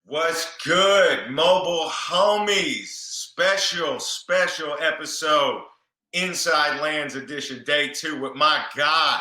What's good, mobile homies? Special episode, Inside Lands Edition, Day 2 with my guy.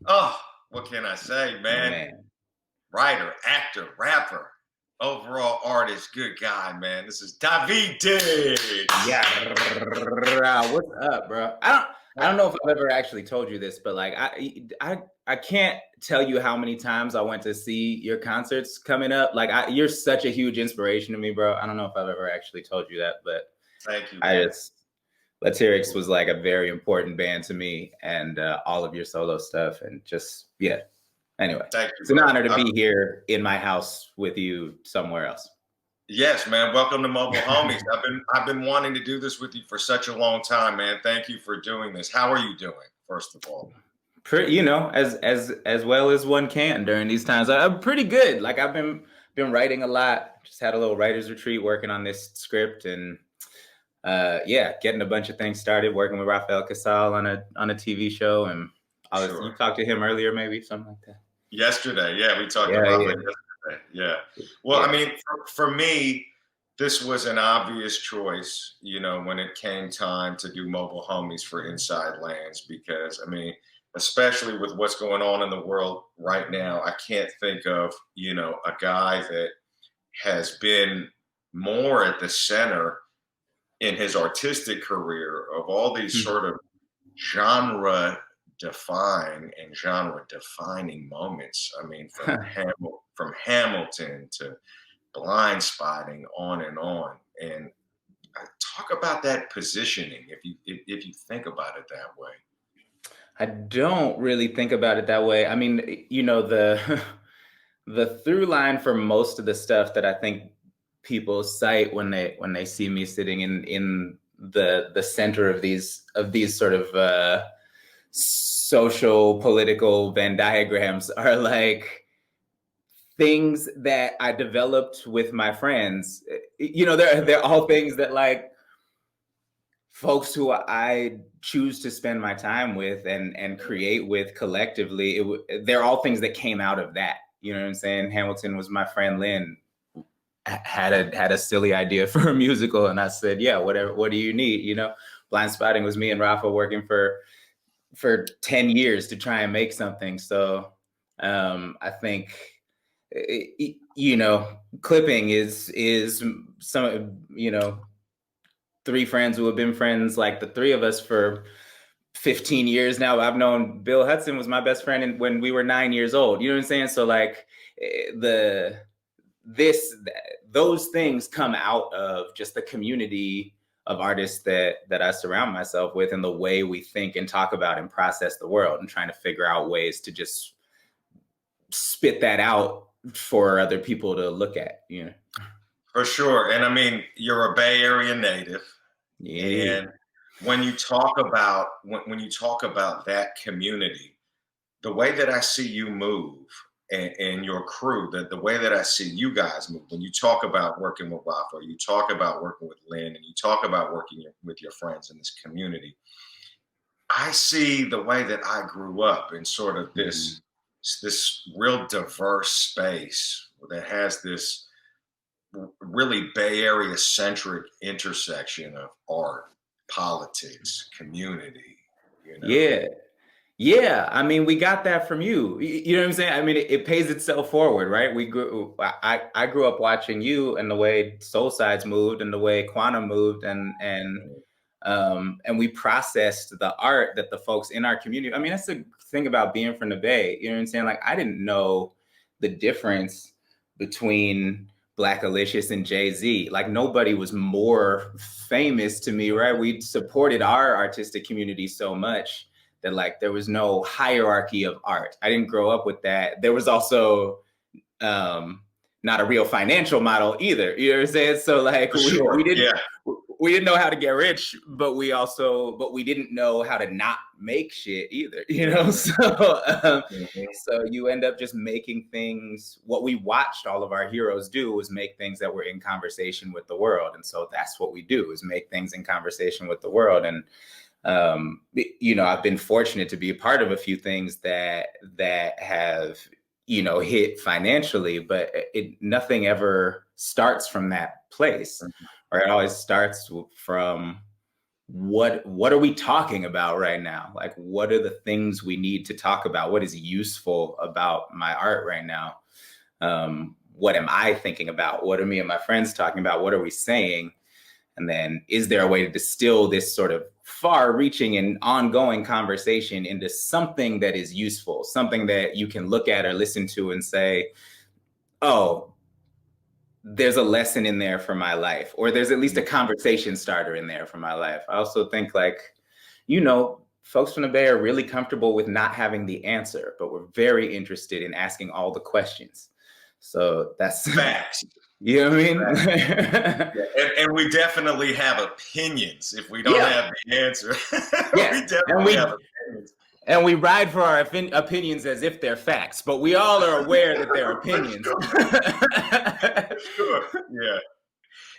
Oh, what can I say, man? Man. Writer, actor, rapper, overall artist, good guy, man. This is David Diggs. Yeah. What's up, bro? I don't know if I've ever actually told you this, but like I can't tell you how many times I went to see your concerts coming up. Like you're such a huge inspiration to me, bro. I don't know if I've ever actually told you that, but thank you. Latyrix was like a very important band to me, and all of your solo stuff, and just Anyway, it's an honor to be here in my house with you somewhere else. Yes, man. Welcome to Mobile Homies. I've been wanting to do this with you for such a long time, man. Thank you for doing this. How are you doing, first of all? Pretty, as well as one can during these times. I'm pretty good. Like I've been writing a lot. Just had a little writer's retreat working on this script, and getting a bunch of things started. Working with Rafael Casal on a TV show, and sure. You talked to him earlier, maybe something like that. Yesterday, yeah, we talked about it yesterday. Yeah. Well, I mean, for me, this was an obvious choice, when it came time to do Mobile Homies for Inside Lands, because I mean, especially with what's going on in the world right now, I can't think of, a guy that has been more at the center in his artistic career of all these sort of genre defining moments. I mean, from Hamilton to Blind Spotting, on and on. And talk about that positioning, if you think about it that way. I don't really think about it that way. I mean, the through line for most of the stuff that I think people cite when they see me sitting in the center of these sort of social political Venn diagrams are like things that I developed with my friends. They're all things that like folks who I choose to spend my time with and create with collectively. They're all things that came out of that. You know what I'm saying? Hamilton was my friend Lynn. Had a silly idea for a musical, and I said, yeah, whatever. What do you need? Blind Spotting was me and Rafa working for 10 years to try and make something. So I think, clipping is some, three friends who have been friends, like the three of us for 15 years now. I've known Bill Hudson was my best friend when we were 9 years old. You know what I'm saying? So like those things come out of just the community of artists that I surround myself with, and the way we think and talk about and process the world, and trying to figure out ways to just spit that out for other people to look at, For sure. And I mean, you're a Bay Area native. Yeah. And when you talk about that community, the way that I see you move and your crew, the way that I see you guys move, when you talk about working with Rafa, you talk about working with Lynn, and you talk about working with your friends in this community, I see the way that I grew up in sort of this real diverse space that has this really Bay Area centric intersection of art, politics, community. Yeah. I mean, we got that from you. You know what I'm saying? I mean, it pays itself forward, right? I grew up watching you and the way Soul Sides moved and the way Quantum moved, and we processed the art that the folks in our community. I mean, that's the thing about being from the Bay. You know what I'm saying? Like, I didn't know the difference between Black Alicious and Jay-Z. Like, nobody was more famous to me, right? We supported our artistic community so much that like there was no hierarchy of art. I didn't grow up with that. There was also not a real financial model either. You know what I'm saying? So like we didn't know how to get rich, but we didn't know how to not make shit either. So you end up just making things. What we watched all of our heroes do was make things that were in conversation with the world, and so that's what we do, is make things in conversation with the world. And I've been fortunate to be a part of a few things that have hit financially, but nothing ever starts from that place, or it always starts from what are we talking about right now? Like, what are the things we need to talk about? What is useful about my art right now? What am I thinking about? What are me and my friends talking about? What are we saying? And then, is there a way to distill this sort of far-reaching and ongoing conversation into something that is useful, something that you can look at or listen to and say, oh, there's a lesson in there for my life, or there's at least a conversation starter in there for my life. I also think, like, folks from the Bay are really comfortable with not having the answer, but we're very interested in asking all the questions. So that's Facts. you know what I mean? Yeah. And we definitely have opinions if we don't Yeah. have the answer. Yeah. We definitely have opinions. And we ride for our opinions as if they're facts, but we all are aware that they're opinions. Sure. Yeah.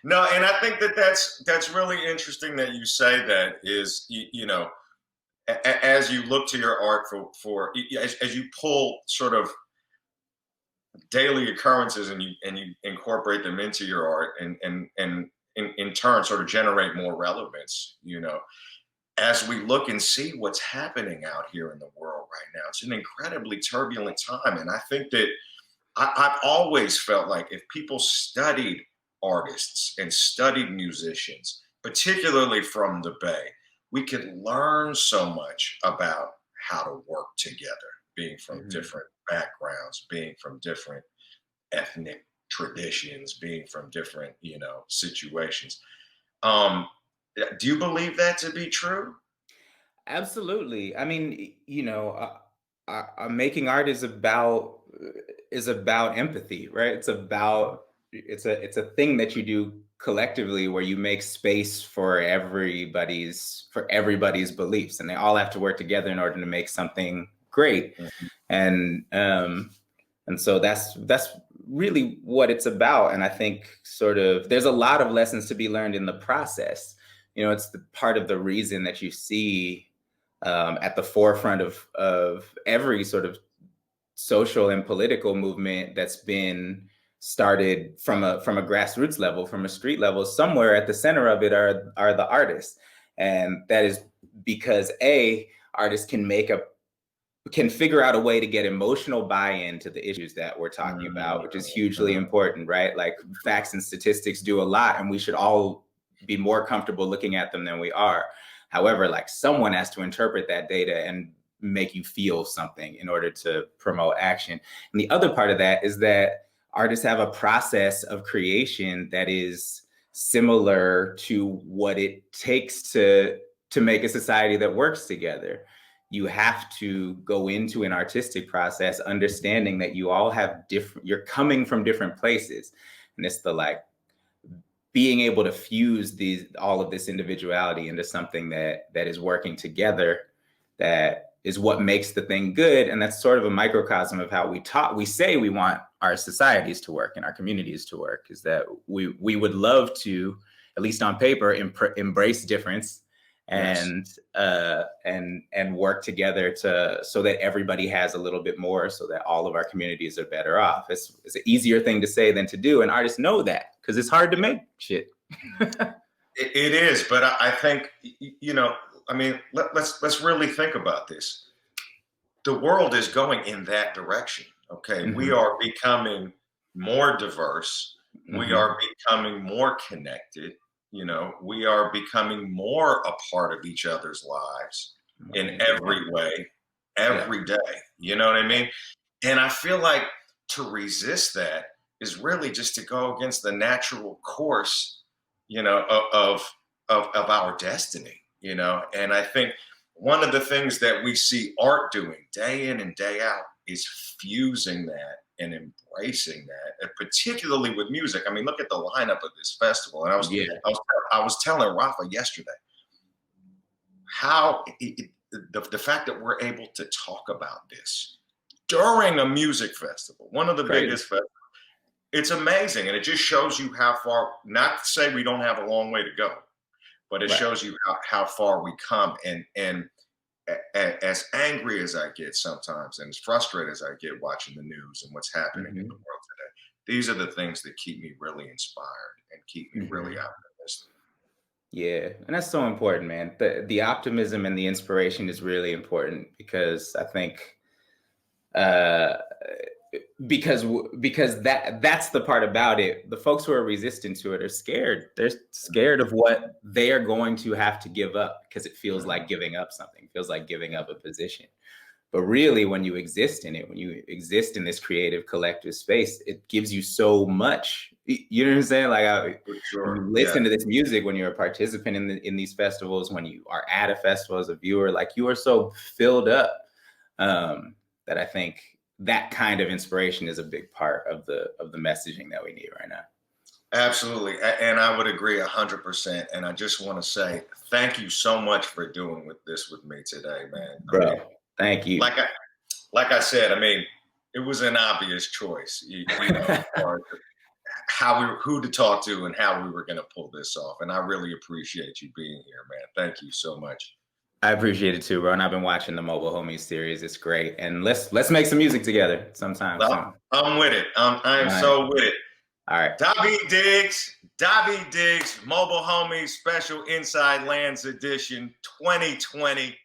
No, and I think that's really interesting that you say that. Is as you look to your art as you pull sort of daily occurrences and you incorporate them into your art, and in turn sort of generate more relevance, as we look and see what's happening out here in the world right now. It's an incredibly turbulent time, and I think that I've always felt like if people studied artists and studied musicians, particularly from the Bay, we could learn so much about how to work together, being from different backgrounds, being from different ethnic traditions, being from different, situations. Do you believe that to be true? Absolutely. I mean, making art is about empathy, right? It's a thing that you do collectively, where you make space for everybody's beliefs, and they all have to work together in order to make something great. Mhm. And so that's really what it's about. And I think sort of there's a lot of lessons to be learned in the process. It's the part of the reason that you see at the forefront of every sort of social and political movement that's been started from a grassroots level, from a street level. Somewhere at the center of it are the artists, and that is because artists can figure out a way to get emotional buy-in to the issues that we're talking about, which is hugely important, right? Like, facts and statistics do a lot, and we should all be more comfortable looking at them than we are. However, like, someone has to interpret that data and make you feel something in order to promote action. And the other part of that is that artists have a process of creation that is similar to what it takes to make a society that works together. You have to go into an artistic process understanding that you all have you're coming from different places. And it's the, like, being able to fuse all of this individuality into something that is working together, that is what makes the thing good. And that's sort of a microcosm of how we say we want our societies to work and our communities to work, is that we would love to, at least on paper, embrace difference and work together so that everybody has a little bit more, so that all of our communities are better off. It's an easier thing to say than to do, and artists know that, because it's hard to make shit. It is, but I think, I mean, let's really think about this. The world is going in that direction. Okay, we are becoming more diverse. We are becoming more connected. We are becoming more a part of each other's lives in every way, every day. You know what I mean? And I feel like to resist that is really just to go against the natural course, of our destiny. And I think one of the things that we see art doing day in and day out is fusing that and embracing that, and particularly with music. I mean, look at the lineup of this festival. And I was telling Rafa yesterday how the fact that we're able to talk about this during a music festival, one of the biggest festivals, it's amazing. And it just shows you how far, not to say we don't have a long way to go, but it shows you how far we come. And as angry as I get sometimes and as frustrated as I get watching the news and what's happening in the Mhm, world today, these are the things that keep me really inspired and keep me really mhm. optimistic. Yeah, and that's so important, man. The optimism and the inspiration is really important because I think uh because that's the part about it. The folks who are resistant to it are scared. They're scared of what they are going to have to give up because it feels Mhm. like giving up something, feels like giving up a position. But really, when you exist in it, when you exist in this creative collective space, it gives you so much. You know what I'm saying? Like For when sure. you Yeah. listen to this music, when you're a participant in these festivals, when you are at a festival as a viewer, like you are so filled up um, that I think that kind of inspiration is a big part of the messaging that we need right now. Absolutely. And I would agree 100%. And I just want to say thank you so much for doing this with me today, man. I mean, Bro, thank you. like I like I said, I mean, it was an obvious choice, as far as who to talk to and how we were going to pull this off. And I really appreciate you being here, man. Thank you so much. I appreciate it too, bro. And I've been watching the Mobile Homies series. It's great. And let's make some music together sometime Well, soon. I'm with it. I'm All right. so with it. All right. Dobby Diggs, Mobile Homies Special Inside Lands Edition 2020.